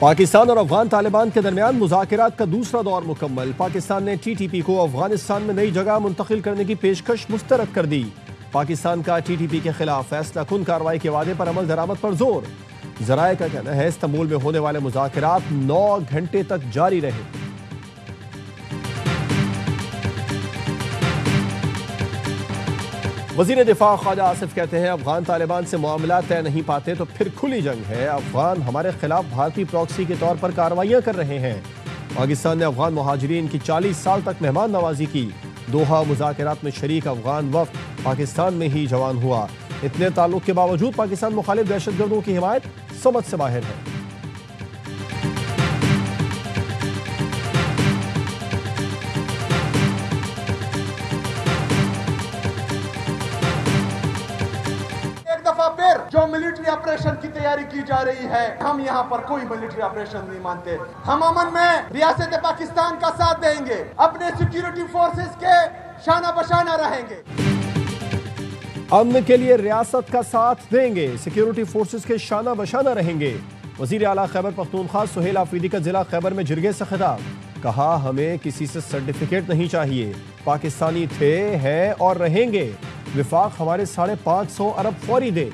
पाकिस्तान और अफगान तालिबान के दरमियान मुज़ाकरात का दूसरा दौर मुकम्मल। पाकिस्तान ने TTP को अफगानिस्तान में नई जगह मुंतकिल करने की पेशकश मुस्तरद कर दी। पाकिस्तान का TTP के खिलाफ फैसला कुन कार्रवाई के वादे पर अमल दरामद पर जोर। जराए का कहना है इस्तांबुल में होने वाले मुज़ाकरात 9 घंटे तक जारी रहे। वज़ीर दिफा ख्वाजा आसिफ कहते हैं अफगान तालिबान से मामला तय नहीं पाते तो फिर खुली जंग है। अफगान हमारे खिलाफ भारतीय प्रॉक्सी के तौर पर कार्रवाइयां कर रहे हैं। पाकिस्तान ने अफगान मुहाजिरीन की 40 साल तक मेहमान नवाजी की। दोहा मुज़ाकरात में शरीक अफगान वफ्द पाकिस्तान में ही जवान हुआ। इतने ताल्लुक के बावजूद पाकिस्तान मुखालिफ दहशतगर्दों की हिमायत समझ से बाहर है। फिर जो मिलिट्री ऑपरेशन की तैयारी की जा रही है, हम यहाँ पर कोई मिलिट्री ऑपरेशन नहीं मानते। हम अमन में रियासत पाकिस्तान का साथ देंगे, अपने सिक्योरिटी फोर्सेस के शाना बशाना रहेंगे। अमन के लिए रियासत का साथ देंगे, सिक्योरिटी फोर्सेस के शाना बशाना रहेंगे। वजीर आला खैबर पख्तूनख्वा सुहेल आफरीदी का जिला खैबर में जिरगे से खिताब। कहा हमें किसी से सर्टिफिकेट नहीं चाहिए, पाकिस्तानी थे, हैं और रहेंगे। विफाक हमारे 550 अरब फौरी दे।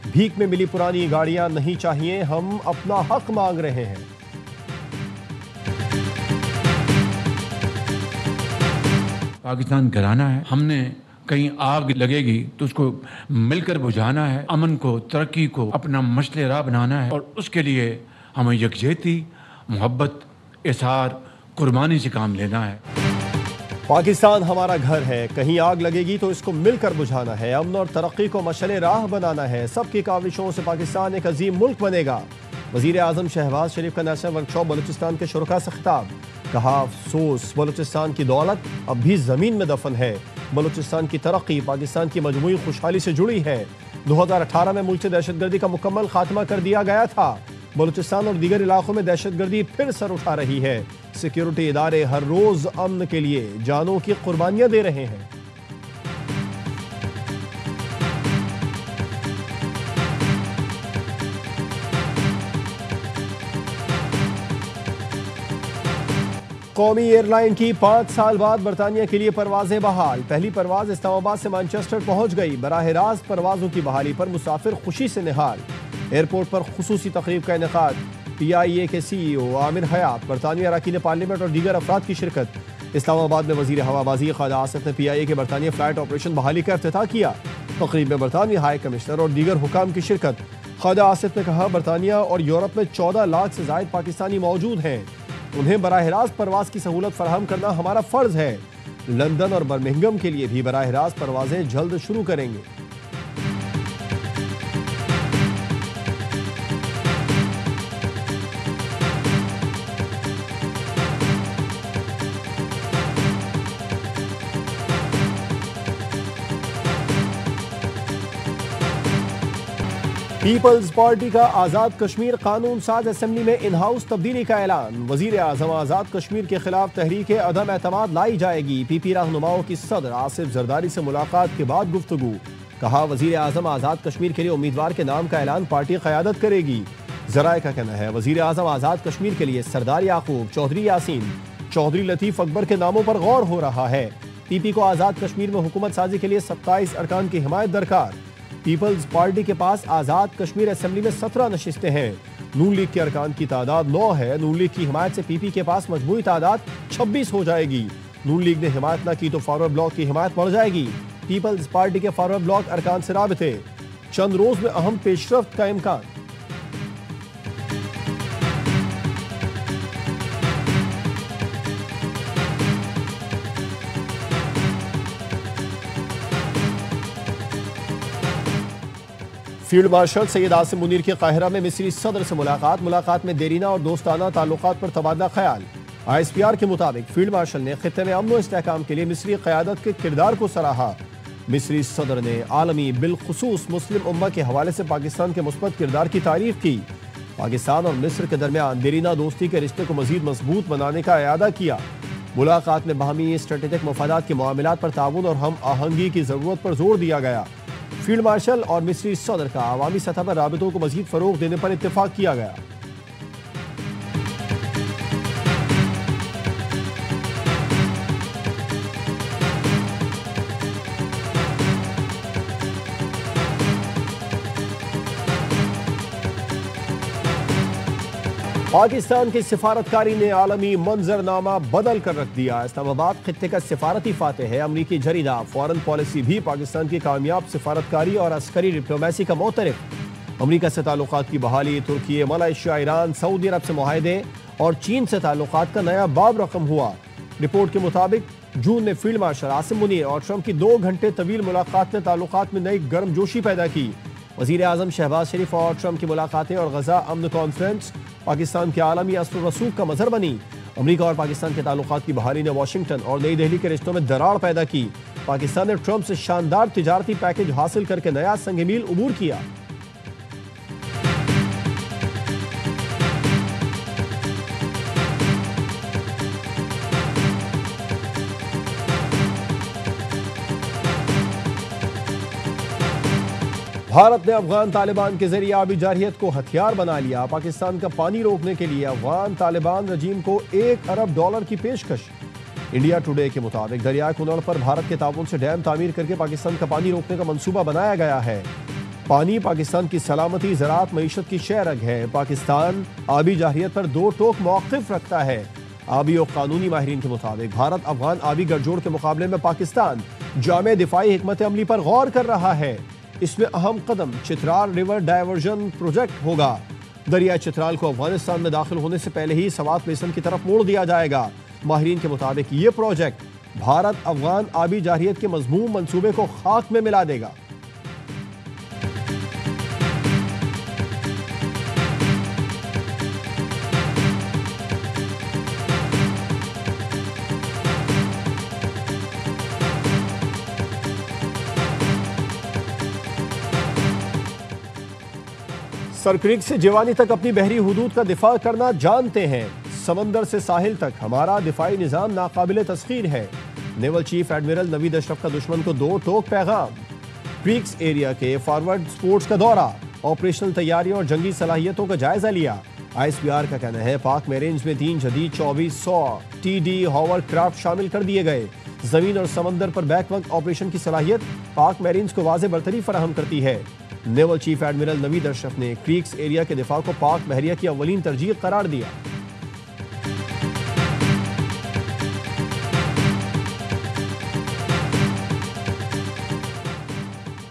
भीख में मिली पुरानी गाड़ियां नहीं चाहिए, हम अपना हक मांग रहे हैं। पाकिस्तान घराना है, हमने कहीं आग लगेगी तो उसको मिलकर बुझाना है। अमन को, तरक्की को अपना मसले राह बनाना है और उसके लिए हमें यकजहती, मोहब्बत, इसार, कुर्बानी से काम लेना है। पाकिस्तान हमारा घर है, कहीं आग लगेगी तो इसको मिलकर बुझाना है। अमन और तरक्की को मशले राह बनाना है। सबकी काविशों से पाकिस्तान एक अजीम मुल्क बनेगा। वजीर आजम शहबाज शरीफ का नेशनल वर्कशॉप बलूचिस्तान के शुरका से खिताब। कहा अफसोस बलूचिस्तान की दौलत अब भी जमीन में दफन है। बलूचिस्तान की तरक्की पाकिस्तान की मजमूई खुशहाली से जुड़ी है। 2018 में मुल्क से दहशतगर्दी का मुकम्मल खात्मा कर दिया गया था। बलूचिस्तान और दीगर इलाकों में दहशतगर्दी फिर सर उठा रही है। सिक्योरिटी इदारे हर रोज अमन के लिए जानों की कुर्बानियां दे रहे हैं। कौमी एयरलाइन की 5 साल बाद बरतानिया के लिए परवाजें बहाल। पहली परवाज इस्लामाबाद से मैनचेस्टर पहुंच गई। बराह रास्त परवाजों की बहाली पर मुसाफिर खुशी से निहाल। एयरपोर्ट पर खुसूसी तकरीब का इनेकाद। PIA के CEO आमिर हयात, बरतानिया अरकान पार्लियामेंट और दीगर अफराद की शिरकत। इस्लामाबाद में वजीर हवाबाजी ख्वाजा आसिफ ने PIA के बरतानिया फ्लाइट ऑपरेशन बहाली का इफ्तिताह किया। तकरीब में बरतानिया हाई कमिश्नर और दीगर हुकाम की शिरकत। ख्वाजा आसिफ ने कहा बरतानिया और यूरोप में 14 लाख से जायद पाकिस्तानी मौजूद हैं, उन्हें बराह रास्त परवाज की सहूलत फराहम करना हमारा फर्ज है। लंदन और बर्मिंघम के लिए भी बराह रास्त परवाजें जल्द शुरू करेंगे। पीपल्स पार्टी का आज़ाद कश्मीर कानून साज असेंबली में इन हाउस तब्दीली का ऐलान। वजीर आजम आज़ाद कश्मीर के खिलाफ तहरीक अदम एतमाद लाई जाएगी। PP रहनुमाओं की सदर आसिफ जरदारी से मुलाकात के बाद गुफ्तगू। कहा वजीर आजम आज़ाद कश्मीर के लिए उम्मीदवार के नाम का ऐलान पार्टी क़यादत करेगी। जराए का कहना है वजीर आजम आज़ाद कश्मीर के लिए सरदार याकूब, चौधरी यासीन, चौधरी लतीफ़ अकबर के नामों पर गौर हो रहा है। PP को आज़ाद कश्मीर में हुकूमत साजी के लिए 27 अरकान की हिमायत दरकार। पीपल्स पार्टी के पास आज़ाद कश्मीर असेंबली में 17 नशिस्तें हैं। नून लीग के अरकान की तादाद 9 है। नून लीग की हिमायत से PP के पास मजमूई तादाद 26 हो जाएगी। नून लीग ने हिमायत न की तो फॉरवर्ड ब्लॉक की हिमायत बढ़ जाएगी। पीपल्स पार्टी के फॉरवर्ड ब्लॉक अरकान से राबिते। चंद रोज में अहम पेशरफ्त का इम्कान। फील्ड मार्शल सैयद आसिम मुनीर के काहिरा में मिस्री सदर से मुलाकात में देरीना और दोस्ताना ताल्लुकात पर तबादला ख्याल। ISPR के मुताबिक फील्ड मार्शल ने खित्ते में अमन व इस्तेहकाम के लिए मिस्री क़यादत के किरदार को सराहा। मिस्री सदर ने आलमी बिलखुसूस मुस्लिम उम्मा के हवाले से पाकिस्तान के मुस्बत किरदार की तारीफ की। पाकिस्तान और मिस्र के दरमियान देरीना दोस्ती के रिश्ते को मजीद मजबूत बनाने का इरादा किया। मुलाकात में बाहमी स्ट्रेटेजिक मफादात के मामलात पर ताउन और हम आहंगी की जरूरत पर जोर दिया गया। फील्ड मार्शल और मिस्री सदर का अवामी सतह पर राबितों को मजीद फरोग देने पर इत्तेफाक किया गया। पाकिस्तान की सिफारतकारी ने आलमी मंजरनामा बदल कर रख दिया। इस्लामाबाद खित्ते का सिफारती फातेह है। अमरीकी जरीदा फॉरेन पॉलिसी भी पाकिस्तान की कामयाब सिफारतकारी और अस्करी डिप्लोमेसी का मोतरफ। अमरीका से ताल्लुकात की बहाली, तुर्की, मलेशिया, ईरान, सऊदी अरब से मुआहदे और चीन से ताल्लुकात का नया बाब रकम हुआ। रिपोर्ट के मुताबिक जून में फील्ड मार्शल आसिम मुनीर और ट्रंप की 2 घंटे तवील मुलाकात ने ताल्लुकात में नई गर्मजोशी पैदा की। वजीर आजम शहबाज शरीफ और ट्रंप की मुलाकातें और गजा अमन कॉन्फ्रेंस पाकिस्तान के आलमी असर रसूख का मजहर बनी। अमरीका और पाकिस्तान के ताल्लुकात की बहाली ने वाशिंगटन और नई दिल्ली के रिश्तों में दरार पैदा की। पाकिस्तान ने ट्रंप से शानदार तिजारती पैकेज हासिल करके नया संग मील उबूर किया। भारत ने अफगान तालिबान के जरिए आबी जारहियत को हथियार बना लिया। पाकिस्तान का पानी रोकने के लिए अफगान तालिबान रजीम को $1 अरब की पेशकश। इंडिया टुडे के मुताबिक दरियाई कुनड़ पर भारत के ताउन से डैम तामीर करके पाकिस्तान का पानी रोकने का मंसूबा बनाया गया है। पानी पाकिस्तान की सलामती, ज़राअत, मईशत की शहरग है। पाकिस्तान आबी जारहियत पर 2 टोक मौक़िफ़ रखता है। आबी और कानूनी माहिरीन के मुताबिक भारत अफगान आबी गठजोड़ के मुकाबले में पाकिस्तान जामे दिफाई हिकमत अमली पर गौर कर रहा है। इसमें अहम कदम चित्राल रिवर डायवर्जन प्रोजेक्ट होगा। दरिया चित्राल को अफगानिस्तान में दाखिल होने से पहले ही सवात बेसन की तरफ मोड़ दिया जाएगा। माहिरीन के मुताबिक ये प्रोजेक्ट भारत अफगान आबी जारहियत के मज़मूम मंसूबे को खाक में मिला देगा। सरक्रीक से जवानी तक अपनी बहरी हुदूद का दिफा करना जानते हैं। समंदर से साहिल तक हमारा दिफाई निज़ाम नाकाबिल तस्खीर है। Naval chief admiral Naveed Ashraf का दुश्मन को 2 टोक पैगाम। क्रीक्स एरिया के फॉरवर्ड स्पोर्ट्स का दौरा, ऑपरेशनल तैयारियों और जंगी सलाहियतों का जायजा लिया। ISPR का कहना है पाक मेरेंज में 3 जदीद 2400 TD हॉवर क्राफ्ट शामिल कर दिए गए। जमीन और समंदर पर बैक वक्त ऑपरेशन की सलाहियत पाक मेरेंज को वाज़ेह बरतरी फराहम करती है। Naval chief admiral Naveed Ashraf ने क्रीक्स एरिया के दिफा को पाक बहरिया की अव्वलीन तरजीह करार दिया।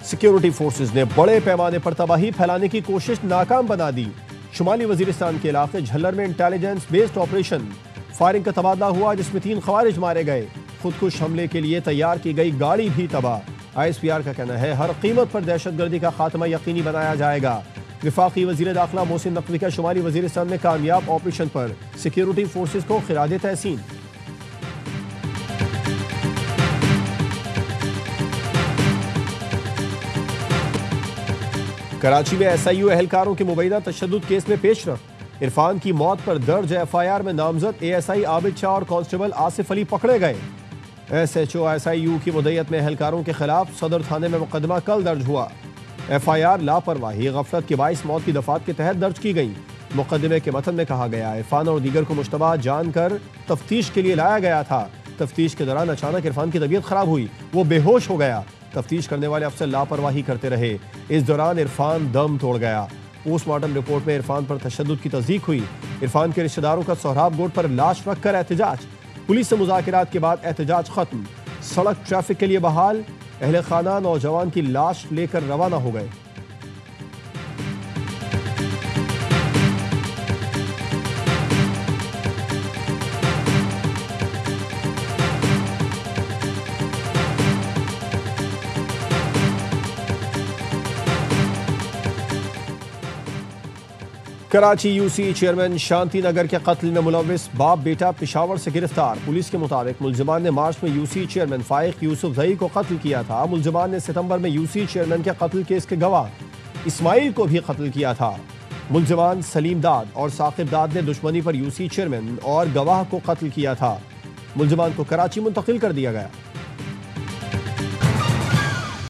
सिक्योरिटी फोर्सेज ने बड़े पैमाने पर तबाही फैलाने की कोशिश नाकाम बना दी। शुमाली वजीरिस्तान के इलाके झल्लर में इंटेलिजेंस बेस्ड ऑपरेशन, फायरिंग का तबादला हुआ जिसमें 3 खवारिज मारे गए। खुदकुश हमले के लिए तैयार की गई गाड़ी भी तबाह। ISPR का कहना है हर कीमत पर दहशतगर्दी का खात्मा यकीनी बनाया जाएगा। वफाकी वजीर दाखिला मोहसिन नकवी का शुमाली वजीरिस्तान में कामयाब ऑपरेशन पर सिक्योरिटी फोर्सेज को खिराज तहसीन। कराची में SIU एहलकारों के मुबैना तशद्दुद केस में पेशरफ। इरफान की मौत पर दर्ज FIR में नामजद ASI आबिद शाह और कांस्टेबल आसिफ अली पकड़े गए। SHO SIU की मुद्दत में एहलकारों के खिलाफ सदर थाने में मुकदमा कल दर्ज हुआ। FIR लापरवाही गफलत के बाइस मौत की दफात के तहत दर्ज की गई। मुकदमे के मतन में कहा गया इरफान और दीगर को मुश्तबा जानकर तफ्तीश के लिए लाया गया था। तफ्तीश के दौरान अचानक इरफान की तबीयत खराब हुई, वो बेहोश हो गया। तफ्तीश करने वाले अफसर लापरवाही करते रहे। इस दौरान इरफान दम तोड़ गया। पोस्टमार्टम रिपोर्ट में इरफान पर तशद्दुद की तस्दीक हुई। इरफान के रिश्तेदारों का सोहराब गोड पर लाश रखकर एहतजाज। पुलिस से मुज़ाकरात के बाद एहतजाज खत्म। सड़क ट्रैफिक के लिए बहाल। अहले खाना नौजवान की लाश लेकर रवाना हो गए। कराची UC चेयरमैन शांति नगर के कत्ल में मुलविस बाप बेटा पिशावर से गिरफ्तार। पुलिस के मुताबिक मुलजिमान ने मार्च में UC चेयरमैन फाइक यूसुफ जई को कत्ल किया था। मुलजिमान ने सितंबर में UC चेयरमैन के कत्ल केस के गवाह इस्माइल को भी कत्ल किया था। मुलजिमान सलीम दाद और साकिब दाद ने दुश्मनी पर UC चेयरमैन और गवाह को कत्ल किया था। मुलजिमान को कराची मुंतकिल कर दिया गया।